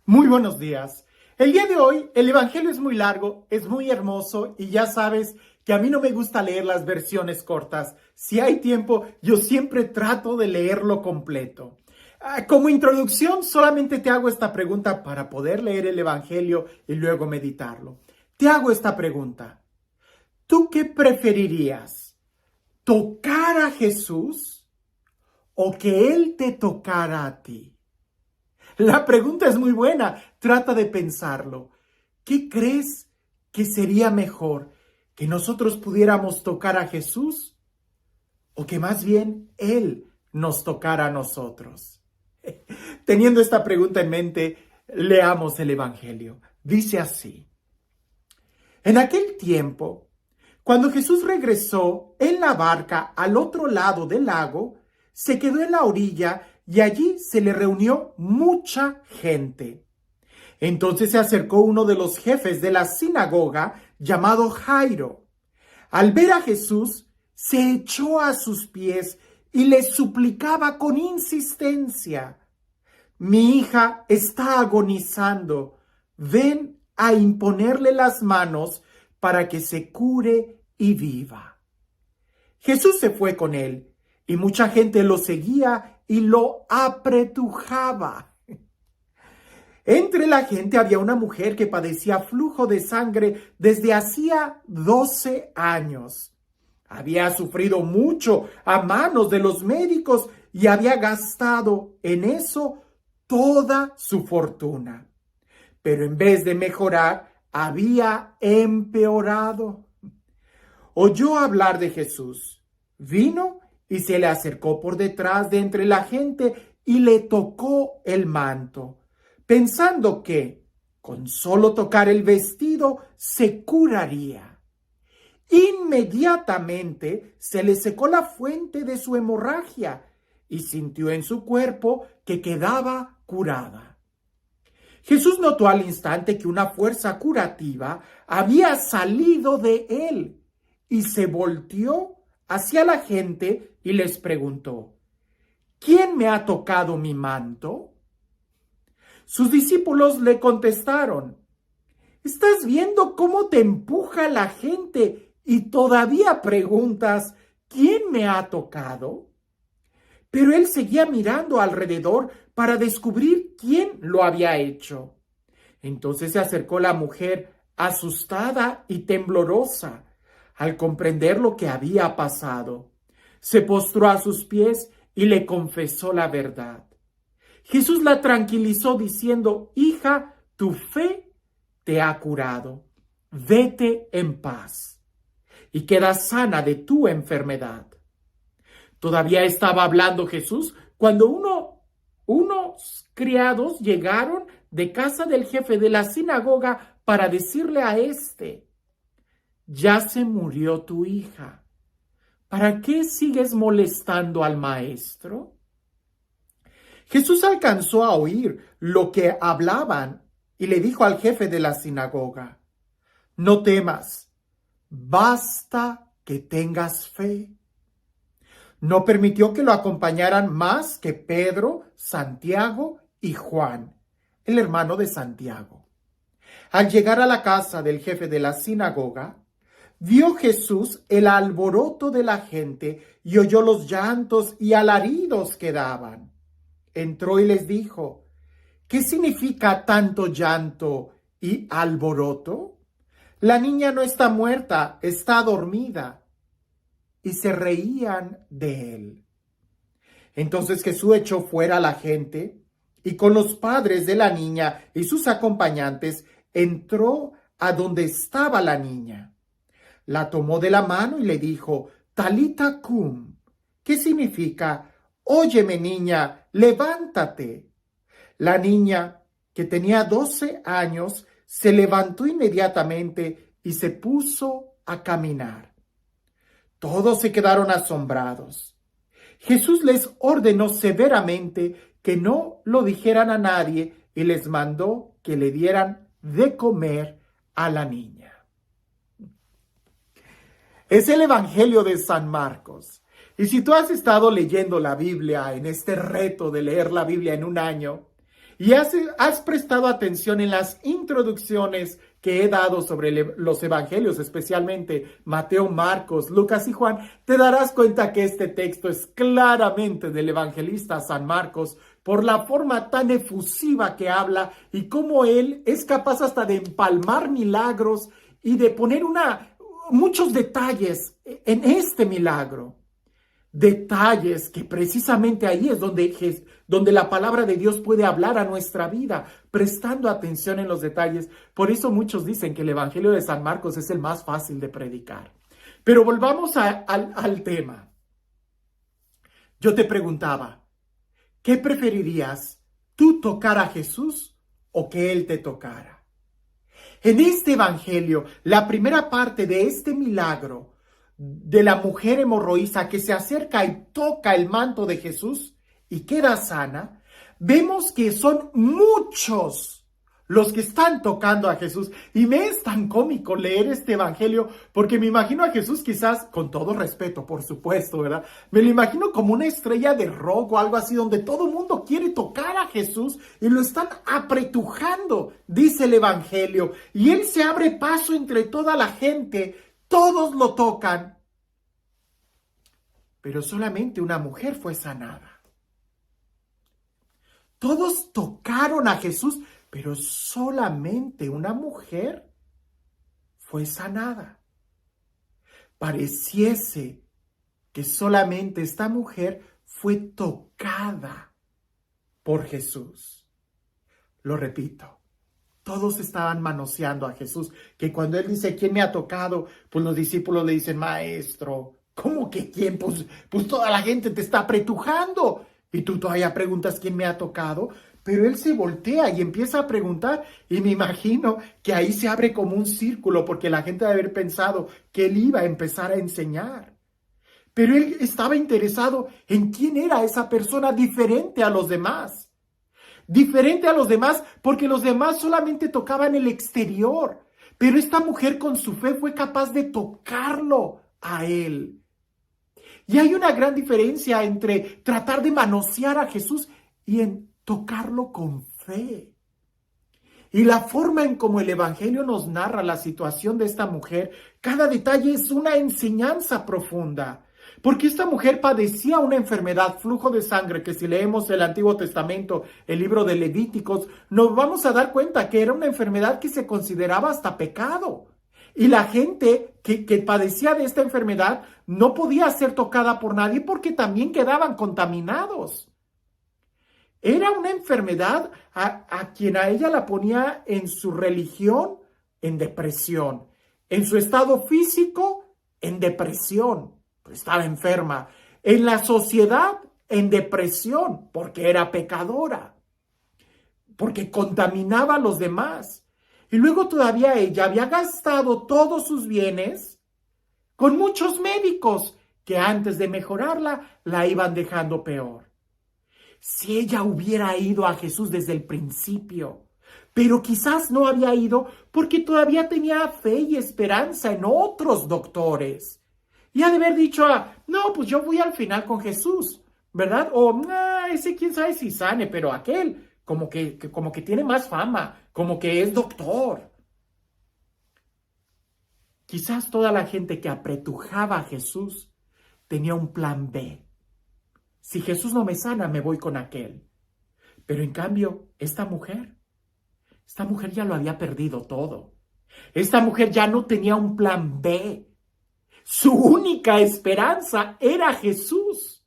Muy buenos días. El día de hoy el Evangelio es muy largo, es muy hermoso y ya sabes que a mí no me gusta leer las versiones cortas. Si hay tiempo, yo siempre trato de leerlo completo. Como introducción, solamente te hago esta pregunta para poder leer el Evangelio y luego meditarlo. Te hago esta pregunta. ¿Tú qué preferirías? ¿Tocar a Jesús o que Él te tocara a ti? La pregunta es muy buena. Trata de pensarlo. ¿Qué crees que sería mejor? ¿Que nosotros pudiéramos tocar a Jesús? ¿O que más bien Él nos tocara a nosotros? Teniendo esta pregunta en mente, leamos el Evangelio. Dice así. En aquel tiempo, cuando Jesús regresó en la barca al otro lado del lago, se quedó en la orilla y allí se le reunió mucha gente. Entonces se acercó uno de los jefes de la sinagoga, llamado Jairo. Al ver a Jesús, se echó a sus pies y le suplicaba con insistencia: Mi hija está agonizando. Ven a imponerle las manos para que se cure y viva. Jesús se fue con él y mucha gente lo seguía y lo apretujaba. Entre la gente había una mujer que padecía flujo de sangre desde hacía 12 años. Había sufrido mucho a manos de los médicos y había gastado en eso toda su fortuna. Pero en vez de mejorar, había empeorado. Oyó hablar de Jesús. Vino y se le acercó por detrás de entre la gente y le tocó el manto, pensando que con solo tocar el vestido se curaría. Inmediatamente se le secó la fuente de su hemorragia y sintió en su cuerpo que quedaba curada. Jesús notó al instante que una fuerza curativa había salido de él y se volteó hacia la gente y les preguntó: ¿Quién me ha tocado mi manto? Sus discípulos le contestaron: ¿Estás viendo cómo te empuja la gente y todavía preguntas ¿quién me ha tocado? Pero él seguía mirando alrededor para descubrir quién lo había hecho. Entonces se acercó la mujer, asustada y temblorosa, al comprender lo que había pasado. Se postró a sus pies y le confesó la verdad. Jesús la tranquilizó diciendo: Hija, tu fe te ha curado. Vete en paz y queda sana de tu enfermedad. Todavía estaba hablando Jesús cuando unos criados llegaron de casa del jefe de la sinagoga para decirle a éste: Ya se murió tu hija. ¿Para qué sigues molestando al maestro? Jesús alcanzó a oír lo que hablaban y le dijo al jefe de la sinagoga: No temas, basta que tengas fe. No permitió que lo acompañaran más que Pedro, Santiago y Juan, el hermano de Santiago. Al llegar a la casa del jefe de la sinagoga, vio Jesús el alboroto de la gente y oyó los llantos y alaridos que daban. Entró y les dijo: ¿Qué significa tanto llanto y alboroto? La niña no está muerta, está dormida. Y se reían de él. Entonces Jesús echó fuera a la gente y con los padres de la niña y sus acompañantes entró a donde estaba la niña. La tomó de la mano y le dijo: Talita cum, ¿qué significa? Óyeme, niña, levántate. La niña, que tenía 12 años, se levantó inmediatamente y se puso a caminar. Todos se quedaron asombrados. Jesús les ordenó severamente que no lo dijeran a nadie y les mandó que le dieran de comer a la niña. Es el Evangelio de San Marcos. Y si tú has estado leyendo la Biblia en este reto de leer la Biblia en un año, Y has prestado atención en las introducciones que he dado sobre los evangelios, especialmente Mateo, Marcos, Lucas y Juan, te darás cuenta que este texto es claramente del evangelista San Marcos por la forma tan efusiva que habla y cómo él es capaz hasta de empalmar milagros y de poner muchos detalles en este milagro. Detalles que precisamente ahí es donde la palabra de Dios puede hablar a nuestra vida, prestando atención en los detalles. Por eso muchos dicen que el Evangelio de San Marcos es el más fácil de predicar. Pero volvamos al tema. Yo te preguntaba, ¿qué preferirías? ¿Tú tocar a Jesús o que Él te tocara? En este Evangelio, la primera parte de este milagro de la mujer hemorroísa que se acerca y toca el manto de Jesús y queda sana, vemos que son muchos los que están tocando a Jesús. Y me es tan cómico leer este evangelio porque me imagino a Jesús quizás, con todo respeto, por supuesto, ¿verdad? Me lo imagino como una estrella de rock o algo así donde todo el mundo quiere tocar a Jesús y lo están apretujando, dice el evangelio. Y él se abre paso entre toda la gente. Todos lo tocan, pero solamente una mujer fue sanada. Todos tocaron a Jesús, pero solamente una mujer fue sanada. Pareciese que solamente esta mujer fue tocada por Jesús. Lo repito. Todos estaban manoseando a Jesús, que cuando él dice, ¿quién me ha tocado? Pues los discípulos le dicen, maestro, ¿cómo que quién? Pues toda la gente te está apretujando. Y tú todavía preguntas, ¿quién me ha tocado? Pero él se voltea y empieza a preguntar, y me imagino que ahí se abre como un círculo, porque la gente debe haber pensado que él iba a empezar a enseñar. Pero él estaba interesado en quién era esa persona diferente a los demás. Diferente a los demás, porque los demás solamente tocaban el exterior. Pero esta mujer con su fe fue capaz de tocarlo a él. Y hay una gran diferencia entre tratar de manosear a Jesús y en tocarlo con fe. Y la forma en cómo el Evangelio nos narra la situación de esta mujer, cada detalle es una enseñanza profunda. Porque esta mujer padecía una enfermedad, flujo de sangre, que si leemos el Antiguo Testamento, el libro de Levíticos, nos vamos a dar cuenta que era una enfermedad que se consideraba hasta pecado. Y la gente que padecía de esta enfermedad no podía ser tocada por nadie porque también quedaban contaminados. Era una enfermedad a quien a ella la ponía en su religión en depresión, en su estado físico en depresión. Estaba enferma, en la sociedad en depresión, porque era pecadora, porque contaminaba a los demás. Y luego todavía ella había gastado todos sus bienes con muchos médicos que antes de mejorarla, la iban dejando peor. Si ella hubiera ido a Jesús desde el principio, pero quizás no había ido porque todavía tenía fe y esperanza en otros doctores. Y ha de haber dicho, no, pues yo voy al final con Jesús, ¿verdad? O, ese quién sabe si sane, pero aquel como que tiene más fama, como que es doctor. Quizás toda la gente que apretujaba a Jesús tenía un plan B. Si Jesús no me sana, me voy con aquel. Pero en cambio, esta mujer ya lo había perdido todo. Esta mujer ya no tenía un plan B. Su única esperanza era Jesús.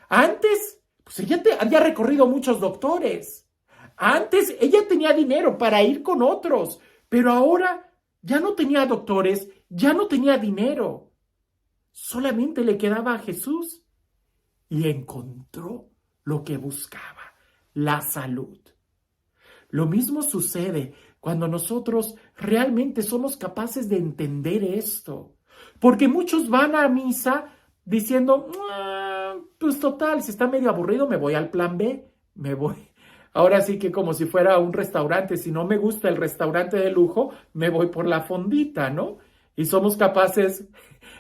Antes, pues ella había recorrido muchos doctores. Antes, ella tenía dinero para ir con otros, pero ahora ya no tenía doctores, ya no tenía dinero. Solamente le quedaba a Jesús y encontró lo que buscaba, la salud. Lo mismo sucede cuando nosotros realmente somos capaces de entender esto. Porque muchos van a misa diciendo, pues total, si está medio aburrido, me voy al plan B, me voy. Ahora sí que como si fuera un restaurante, si no me gusta el restaurante de lujo, me voy por la fondita, ¿no? Y somos capaces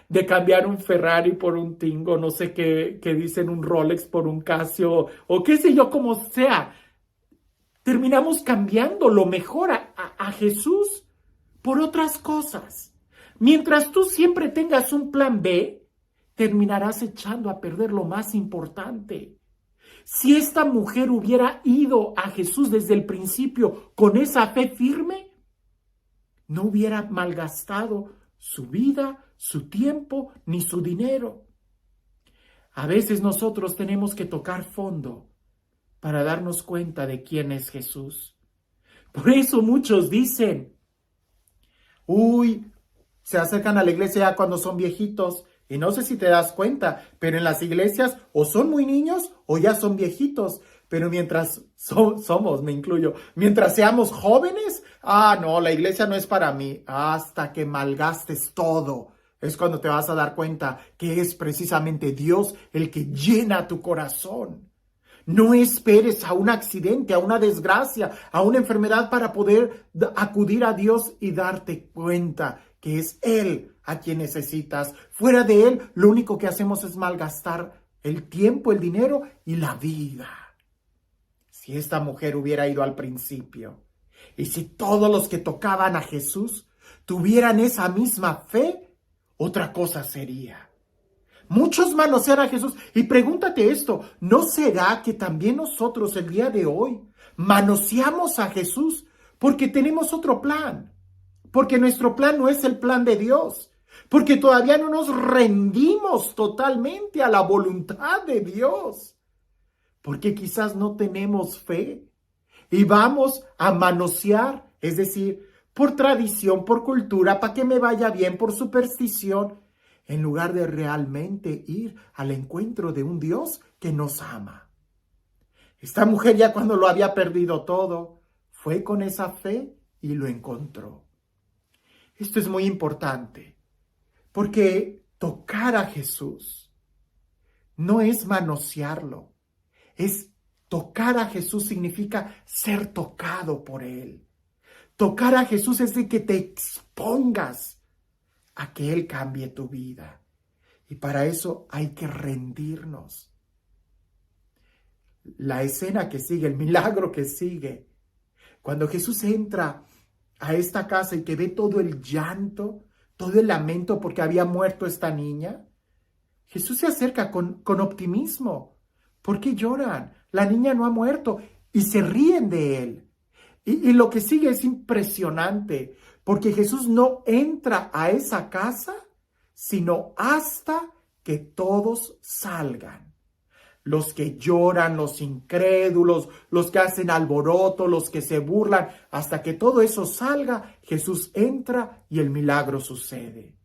de cambiar un Ferrari por un Twingo, no sé qué dicen, un Rolex por un Casio, o qué sé yo, como sea. terminamos cambiando lo mejor a Jesús por otras cosas. Mientras tú siempre tengas un plan B, terminarás echando a perder lo más importante. Si esta mujer hubiera ido a Jesús desde el principio con esa fe firme, no hubiera malgastado su vida, su tiempo, ni su dinero. A veces nosotros tenemos que tocar fondo para darnos cuenta de quién es Jesús. Por eso muchos dicen, se acercan a la iglesia ya cuando son viejitos. Y no sé si te das cuenta, pero en las iglesias o son muy niños o ya son viejitos. Pero mientras somos, me incluyo, mientras seamos jóvenes, no, la iglesia no es para mí. Hasta que malgastes todo, es cuando te vas a dar cuenta que es precisamente Dios el que llena tu corazón. No esperes a un accidente, a una desgracia, a una enfermedad para poder acudir a Dios y darte cuenta que es Él a quien necesitas. Fuera de Él, lo único que hacemos es malgastar el tiempo, el dinero y la vida. Si esta mujer hubiera ido al principio y si todos los que tocaban a Jesús tuvieran esa misma fe, otra cosa sería. Muchos manosean a Jesús. Y pregúntate esto, ¿no será que también nosotros el día de hoy manoseamos a Jesús porque tenemos otro plan? Porque nuestro plan no es el plan de Dios. Porque todavía no nos rendimos totalmente a la voluntad de Dios. Porque quizás no tenemos fe y vamos a manosear, es decir, por tradición, por cultura, para que me vaya bien, por superstición, en lugar de realmente ir al encuentro de un Dios que nos ama. Esta mujer ya cuando lo había perdido todo, fue con esa fe y lo encontró. Esto es muy importante, porque tocar a Jesús no es manosearlo, tocar a Jesús significa ser tocado por Él. Tocar a Jesús es de que te expongas a que Él cambie tu vida. Y para eso hay que rendirnos. La escena que sigue, el milagro que sigue, cuando Jesús entra a esta casa y que ve todo el llanto, todo el lamento porque había muerto esta niña, Jesús se acerca con optimismo. ¿Por qué lloran? La niña no ha muerto. Y se ríen de Él. Y lo que sigue es impresionante, porque Jesús no entra a esa casa, sino hasta que todos salgan. Los que lloran, los incrédulos, los que hacen alboroto, los que se burlan, hasta que todo eso salga, Jesús entra y el milagro sucede.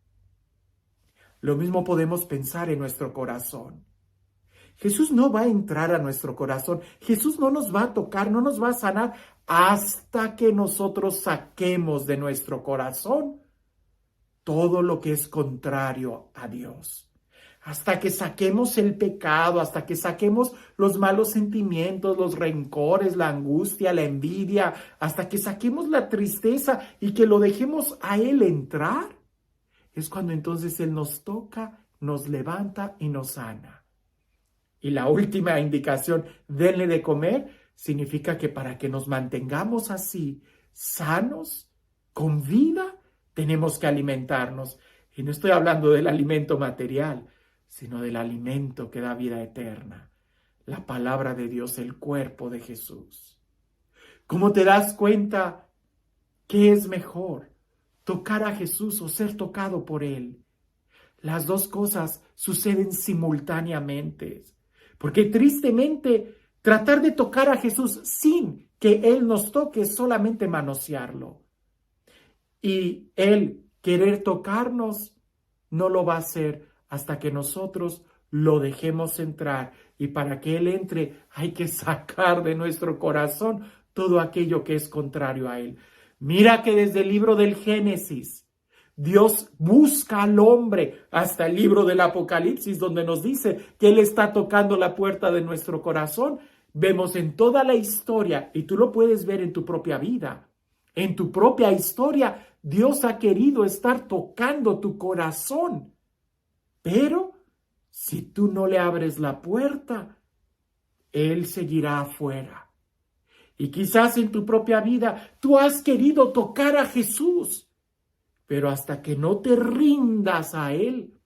Lo mismo podemos pensar en nuestro corazón. Jesús no va a entrar a nuestro corazón. Jesús no nos va a tocar, no nos va a sanar hasta que nosotros saquemos de nuestro corazón todo lo que es contrario a Dios. Hasta que saquemos el pecado, hasta que saquemos los malos sentimientos, los rencores, la angustia, la envidia, hasta que saquemos la tristeza y que lo dejemos a Él entrar, es cuando entonces Él nos toca, nos levanta y nos sana. Y la última indicación, denle de comer, significa que para que nos mantengamos así, sanos, con vida, tenemos que alimentarnos. Y no estoy hablando del alimento material, sino del alimento que da vida eterna. La palabra de Dios, el cuerpo de Jesús. ¿Cómo te das cuenta qué es mejor? ¿Tocar a Jesús o ser tocado por Él? Las dos cosas suceden simultáneamente. Porque tristemente, tratar de tocar a Jesús sin que Él nos toque es solamente manosearlo. Y Él querer tocarnos no lo va a hacer hasta que nosotros lo dejemos entrar. Y para que Él entre hay que sacar de nuestro corazón todo aquello que es contrario a Él. Mira que desde el libro del Génesis, Dios busca al hombre hasta el libro del Apocalipsis, donde nos dice que Él está tocando la puerta de nuestro corazón. Vemos en toda la historia, y tú lo puedes ver en tu propia vida, en tu propia historia, Dios ha querido estar tocando tu corazón. Pero si tú no le abres la puerta, Él seguirá afuera. Y quizás en tu propia vida tú has querido tocar a Jesús, pero hasta que no te rindas a Él,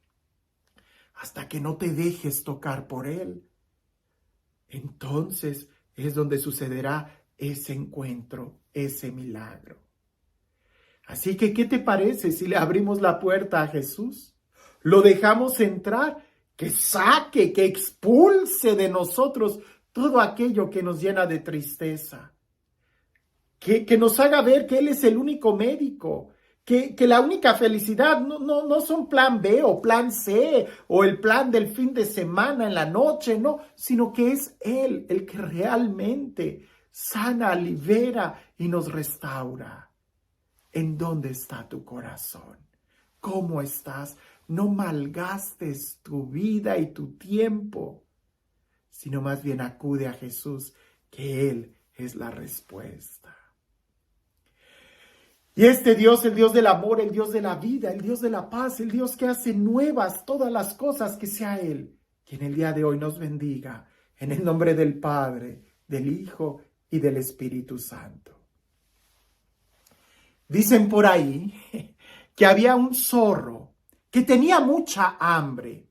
hasta que no te dejes tocar por Él, entonces es donde sucederá ese encuentro, ese milagro. Así que, ¿qué te parece si le abrimos la puerta a Jesús? Lo dejamos entrar, que saque, que expulse de nosotros todo aquello que nos llena de tristeza. Que nos haga ver que Él es el único médico, que la única felicidad no son plan B o plan C o el plan del fin de semana en la noche, no, sino que es Él el que realmente sana, libera y nos restaura. ¿En dónde está tu corazón? ¿Cómo estás? No malgastes tu vida y tu tiempo, sino más bien acude a Jesús, que Él es la respuesta. Y este Dios, el Dios del amor, el Dios de la vida, el Dios de la paz, el Dios que hace nuevas todas las cosas, que sea Él quien el día de hoy nos bendiga, en el nombre del Padre, del Hijo y del Espíritu Santo. Dicen por ahí que había un zorro que tenía mucha hambre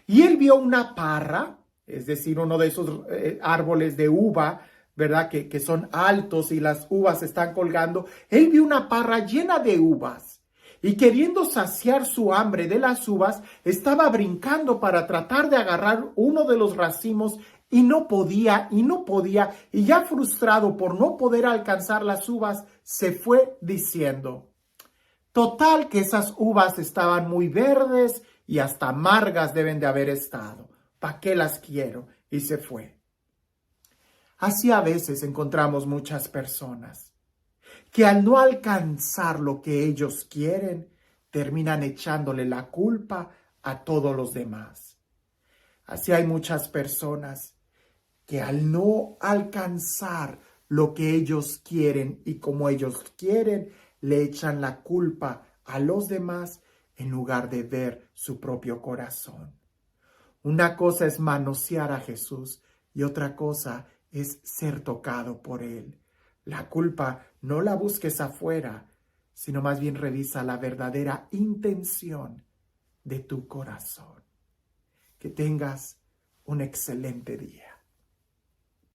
y él vio una parra, es decir, uno de esos árboles de uva, ¿verdad? Que son altos y las uvas están colgando. Él vio una parra llena de uvas y queriendo saciar su hambre de las uvas, estaba brincando para tratar de agarrar uno de los racimos y no podía, y ya frustrado por no poder alcanzar las uvas, se fue diciendo: total que esas uvas estaban muy verdes y hasta amargas deben de haber estado. ¿Para qué las quiero? Y se fue. Así a veces encontramos muchas personas que al no alcanzar lo que ellos quieren, terminan echándole la culpa a todos los demás. Así hay muchas personas que al no alcanzar lo que ellos quieren y como ellos quieren, le echan la culpa a los demás en lugar de ver su propio corazón. Una cosa es manosear a Jesús y otra cosa es ser tocado por Él. La culpa no la busques afuera, sino más bien revisa la verdadera intención de tu corazón. Que tengas un excelente día.